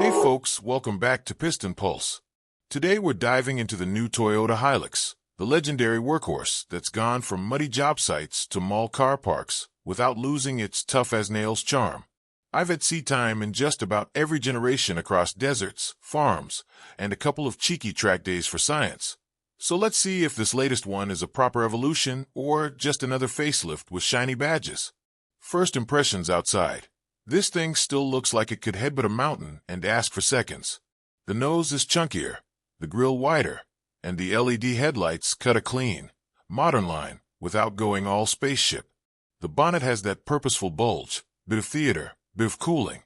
Hey folks, welcome back to Piston Pulse. Today we're diving into the new Toyota Hilux, the legendary workhorse that's gone from muddy job sites to mall car parks without losing its tough-as-nails charm. I've had seat time in just about every generation across deserts, farms, and a couple of cheeky track days for science. So let's see if this latest one is a proper evolution or just another facelift with shiny badges. First impressions outside. This thing still looks like it could headbutt a mountain and ask for seconds. The nose is chunkier, the grille wider, and the LED headlights cut a clean, modern line without going all spaceship. The bonnet has that purposeful bulge, bit of theater, bit of cooling,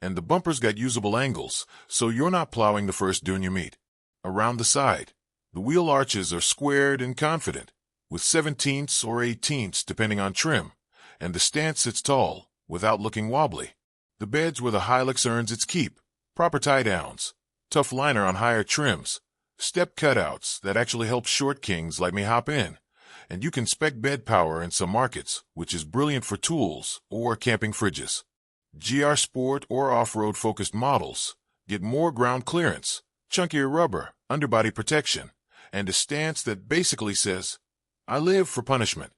and the bumper's got usable angles, so you're not plowing the first dune you meet. Around the side, the wheel arches are squared and confident, with 17ths or 18ths depending on trim, and the stance sits tall, without looking wobbly. The bed's where the Hilux earns its keep. Proper tie-downs, tough liner on higher trims, step cutouts that actually help short kings like me hop in, and you can spec bed power in some markets, which is brilliant for tools or camping fridges. GR Sport or off-road focused models get more ground clearance, chunkier rubber, underbody protection, and a stance that basically says, I live for punishment.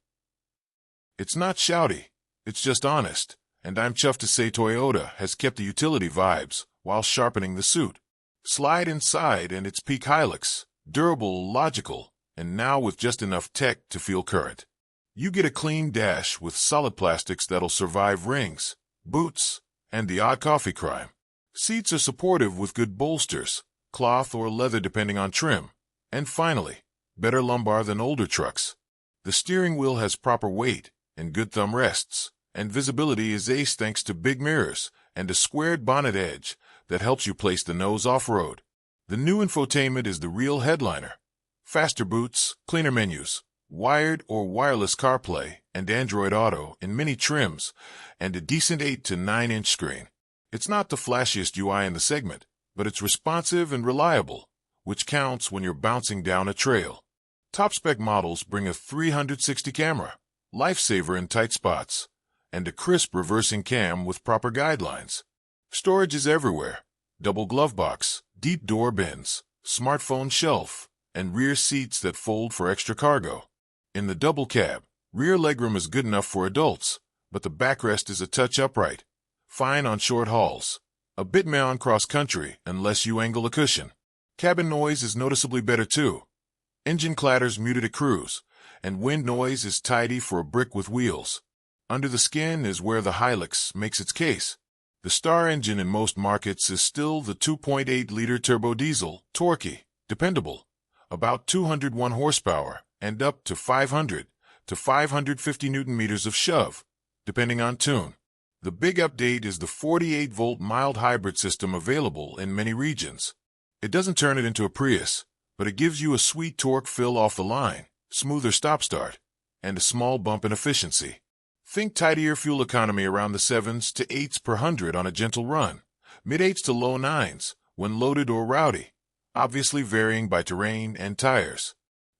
It's not shouty, it's just honest, and I'm chuffed to say Toyota has kept the utility vibes while sharpening the suit. Slide inside and it's peak Hilux, durable, logical, and now with just enough tech to feel current. You get a clean dash with solid plastics that'll survive rings, boots, and the odd coffee crime. Seats are supportive with good bolsters, cloth or leather depending on trim. And finally, better lumbar than older trucks. The steering wheel has proper weight and good thumb rests, and visibility is ace thanks to big mirrors and a squared bonnet edge that helps you place the nose off-road. The new infotainment is the real headliner. Faster boots, cleaner menus, wired or wireless CarPlay and Android Auto in many trims, and a decent 8 to 9-inch screen. It's not the flashiest UI in the segment, but it's responsive and reliable, which counts when you're bouncing down a trail. Top-spec models bring a 360 camera, lifesaver in tight spots, and a crisp reversing cam with proper guidelines. Storage is everywhere. Double glove box, deep door bins, smartphone shelf, and rear seats that fold for extra cargo. In the double cab, rear legroom is good enough for adults, but the backrest is a touch upright. Fine on short hauls. A bit meh on cross-country unless you angle a cushion. Cabin noise is noticeably better too. Engine clatter's muted at cruise, and wind noise is tidy for a brick with wheels. Under the skin is where the Hilux makes its case. The star engine in most markets is still the 2.8-liter turbo diesel, torquey, dependable, about 201 horsepower and up to 500 to 550 Newton-meters of shove, depending on tune. The big update is the 48-volt mild hybrid system available in many regions. It doesn't turn it into a Prius, but it gives you a sweet torque fill off the line, smoother stop-start, and a small bump in efficiency. Think tidier fuel economy around the 7s to 8s per 100 on a gentle run, mid-8s to low 9s when loaded or rowdy, obviously varying by terrain and tires.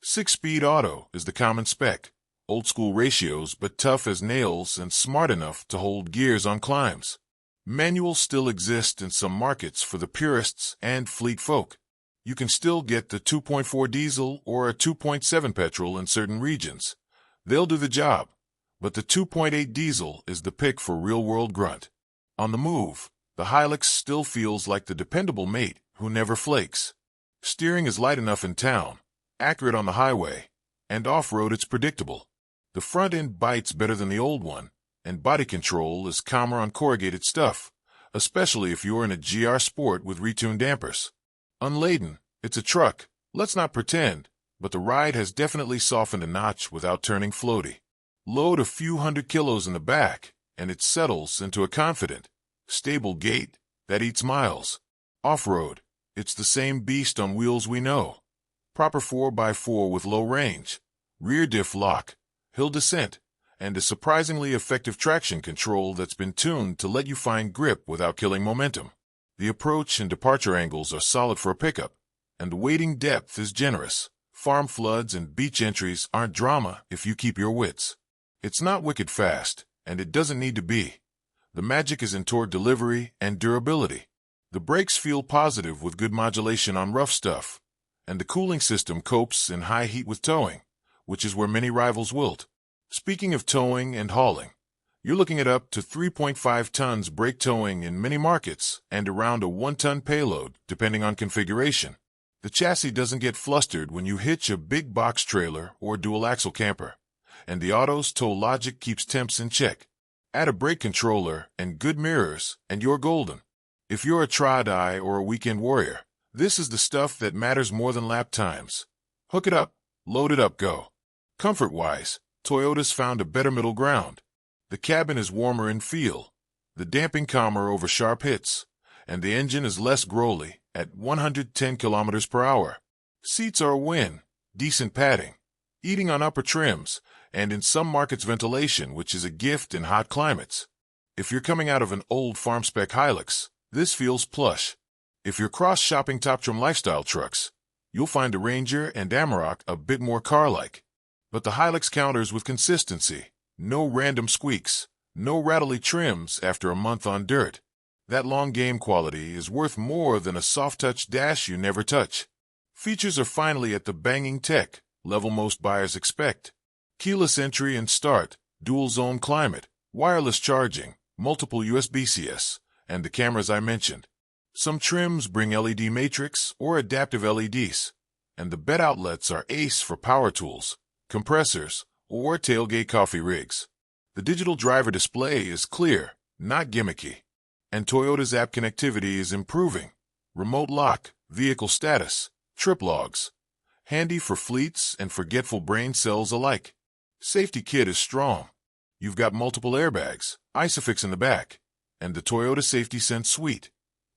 6-speed auto is the common spec, old-school ratios but tough as nails and smart enough to hold gears on climbs. Manuals still exist in some markets for the purists and fleet folk. You can still get the 2.4 diesel or a 2.7 petrol in certain regions. They'll do the job, but the 2.8 diesel is the pick for real-world grunt. On the move, the Hilux still feels like the dependable mate who never flakes. Steering is light enough in town, accurate on the highway, and off-road it's predictable. The front end bites better than the old one, and body control is calmer on corrugated stuff, especially if you're in a GR Sport with retuned dampers. Unladen, it's a truck, let's not pretend, but the ride has definitely softened a notch without turning floaty. Load a few hundred kilos in the back, and it settles into a confident, stable gait that eats miles. Off-road, it's the same beast on wheels we know. Proper 4x4 with low range, rear diff lock, hill descent, and a surprisingly effective traction control that's been tuned to let you find grip without killing momentum. The approach and departure angles are solid for a pickup, and the wading depth is generous. Farm floods and beach entries aren't drama if you keep your wits. It's not wicked fast, and it doesn't need to be. The magic is in torque delivery and durability. The brakes feel positive with good modulation on rough stuff, and the cooling system copes in high heat with towing, which is where many rivals wilt. Speaking of towing and hauling, you're looking at up to 3.5 tons brake towing in many markets and around a 1-ton payload, depending on configuration. The chassis doesn't get flustered when you hitch a big box trailer or dual-axle camper, and the auto's tow logic keeps temps in check. Add a brake controller and good mirrors, and you're golden. If you're a tri-die or a weekend warrior, this is the stuff that matters more than lap times. Hook it up, load it up, go. Comfort-wise, Toyota's found a better middle ground. The cabin is warmer in feel, the damping calmer over sharp hits, and the engine is less growly at 110 kilometers per hour. Seats are a win, decent padding, eating on upper trims, and in some markets ventilation, which is a gift in hot climates. If you're coming out of an old farm-spec Hilux, this feels plush. If you're cross-shopping top-trim lifestyle trucks, you'll find the Ranger and Amarok a bit more car-like. But the Hilux counters with consistency. No random squeaks, no rattly trims after a month on dirt. That long game quality is worth more than a soft-touch dash you never touch. Features are finally at the banging tech level most buyers expect. Keyless entry and start, dual-zone climate, wireless charging, multiple USB-CS, and the cameras I mentioned. Some trims bring LED matrix or adaptive LEDs, and the bed outlets are ace for power tools, compressors, or tailgate coffee rigs. The digital driver display is clear, not gimmicky. And Toyota's app connectivity is improving. Remote lock, vehicle status, trip logs. Handy for fleets and forgetful brain cells alike. Safety kit is strong. You've got multiple airbags, ISOFIX in the back, and the Toyota Safety Sense suite.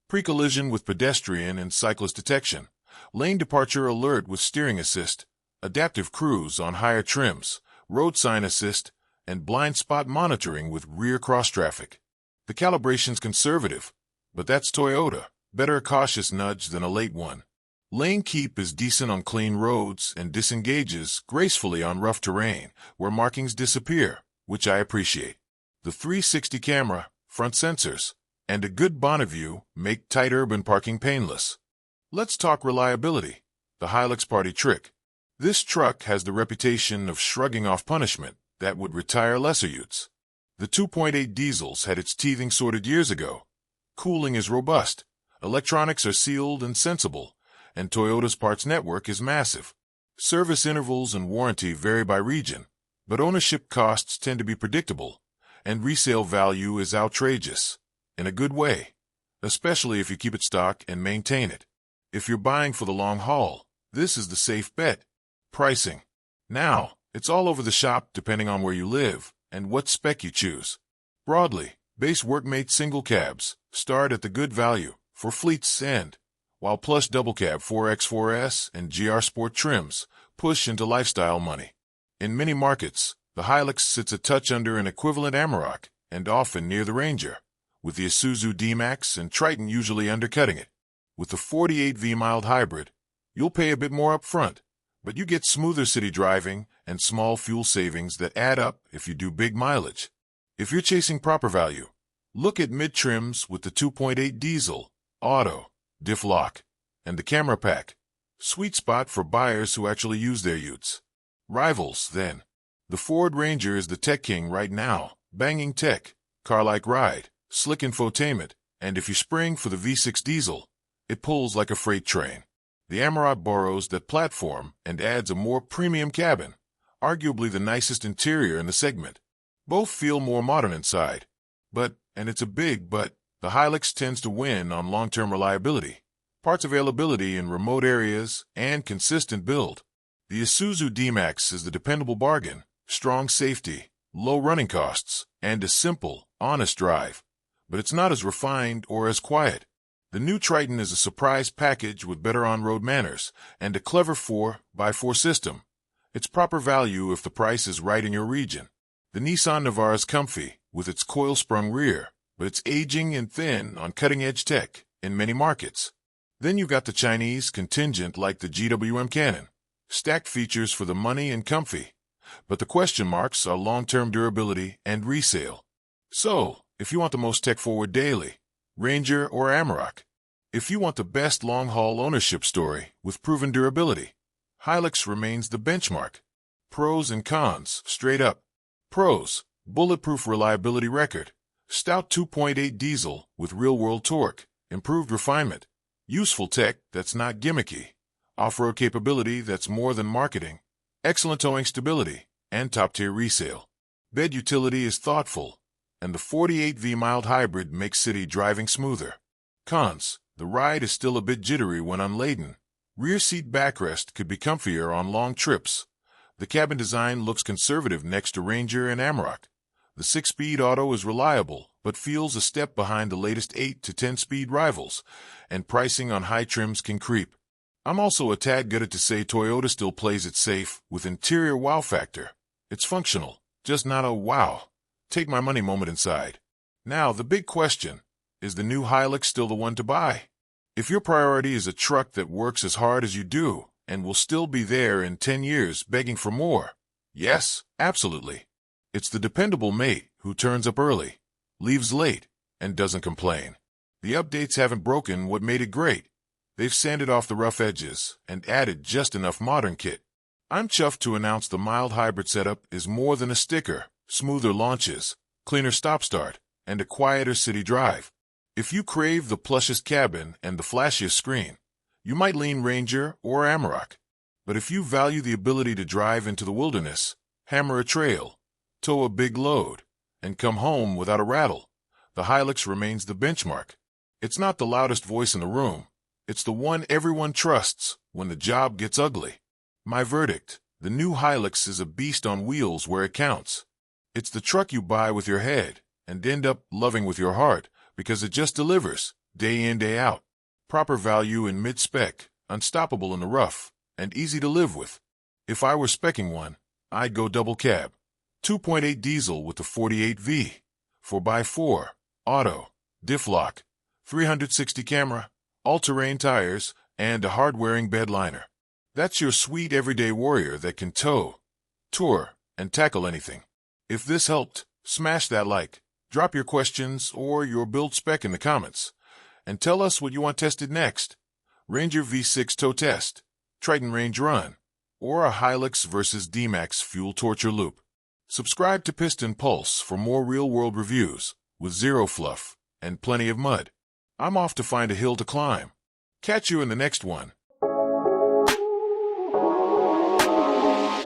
Pre-collision with pedestrian and cyclist detection. Lane departure alert with steering assist. Adaptive cruise on higher trims. Road sign assist, and blind spot monitoring with rear cross-traffic. The calibration's conservative, but that's Toyota. Better a cautious nudge than a late one. Lane keep is decent on clean roads and disengages gracefully on rough terrain where markings disappear, which I appreciate. The 360 camera, front sensors, and a good bonnet view make tight urban parking painless. Let's talk reliability, the Hilux party trick. This truck has the reputation of shrugging off punishment that would retire lesser utes. The 2.8 diesels had its teething sorted years ago. Cooling is robust, electronics are sealed and sensible, and Toyota's parts network is massive. Service intervals and warranty vary by region, but ownership costs tend to be predictable, and resale value is outrageous, in a good way, especially if you keep it stock and maintain it. If you're buying for the long haul, this is the safe bet. Pricing. Now, it's all over the shop depending on where you live and what spec you choose. Broadly, base workmate single cabs start at the good value for fleets and, while plush double cab 4X4S and GR Sport trims push into lifestyle money. In many markets, the Hilux sits a touch under an equivalent Amarok and often near the Ranger, with the Isuzu D-Max and Triton usually undercutting it. With the 48V mild hybrid, you'll pay a bit more up front, but you get smoother city driving and small fuel savings that add up if you do big mileage. If you're chasing proper value, look at mid-trims with the 2.8 diesel, auto, diff lock, and the camera pack. Sweet spot for buyers who actually use their utes. Rivals, then. The Ford Ranger is the tech king right now. Banging tech, car-like ride, slick infotainment, and if you spring for the V6 diesel, it pulls like a freight train. The Amarok borrows that platform and adds a more premium cabin, arguably the nicest interior in the segment. Both feel more modern inside. But, and it's a big but, the Hilux tends to win on long-term reliability, parts availability in remote areas, and consistent build. The Isuzu D-Max is the dependable bargain, strong safety, low running costs, and a simple, honest drive. But it's not as refined or as quiet. The new Triton is a surprise package with better on-road manners and a clever 4x4 system. It's proper value if the price is right in your region. The Nissan Navara is comfy with its coil-sprung rear, but it's aging and thin on cutting-edge tech in many markets. Then you've got the Chinese contingent like the GWM Cannon. Stacked features for the money and comfy, but the question marks are long-term durability and resale. So, if you want the most tech-forward daily, Ranger or Amarok, If you want the best long-haul ownership story with proven durability, Hilux remains the benchmark. Pros and cons, straight up. Pros: bulletproof reliability record, stout 2.8 diesel with real-world torque, improved refinement, useful tech that's not gimmicky, off-road capability that's more than marketing, excellent towing stability, and top-tier resale. Bed utility is thoughtful, and the 48V mild hybrid makes city driving smoother. Cons: the ride is still a bit jittery when unladen. Rear seat backrest could be comfier on long trips. The cabin design looks conservative next to Ranger and Amarok. The 6-speed auto is reliable, but feels a step behind the latest 8 to 10-speed rivals, and pricing on high trims can creep. I'm also a tad gutted to say Toyota still plays it safe with interior wow factor. It's functional, just not a wow, take my money moment inside. Now, the big question: is the new Hilux still the one to buy? If your priority is a truck that works as hard as you do and will still be there in 10 years begging for more, yes, absolutely. It's the dependable mate who turns up early, leaves late, and doesn't complain. The updates haven't broken what made it great. They've sanded off the rough edges and added just enough modern kit. I'm chuffed to announce the mild hybrid setup is more than a sticker: smoother launches, cleaner stop-start, and a quieter city drive. If you crave the plushest cabin and the flashiest screen, you might lean Ranger or Amarok. But if you value the ability to drive into the wilderness, hammer a trail, tow a big load, and come home without a rattle, the Hilux remains the benchmark. It's not the loudest voice in the room. It's the one everyone trusts when the job gets ugly. My verdict: the new Hilux is a beast on wheels where it counts. It's the truck you buy with your head and end up loving with your heart, because it just delivers, day in, day out. Proper value in mid-spec, unstoppable in the rough, and easy to live with. If I were speccing one, I'd go double cab. 2.8 diesel with the 48V, 4x4, auto, diff lock, 360 camera, all-terrain tires, and a hard-wearing bed liner. That's your sweet everyday warrior that can tow, tour, and tackle anything. If this helped, smash that like, drop your questions or your build spec in the comments, and tell us what you want tested next: Ranger V6 tow test, Triton range run, or a Hilux versus D-Max fuel torture loop. Subscribe to Piston Pulse for more real-world reviews with zero fluff and plenty of mud. I'm off to find a hill to climb. Catch you in the next one.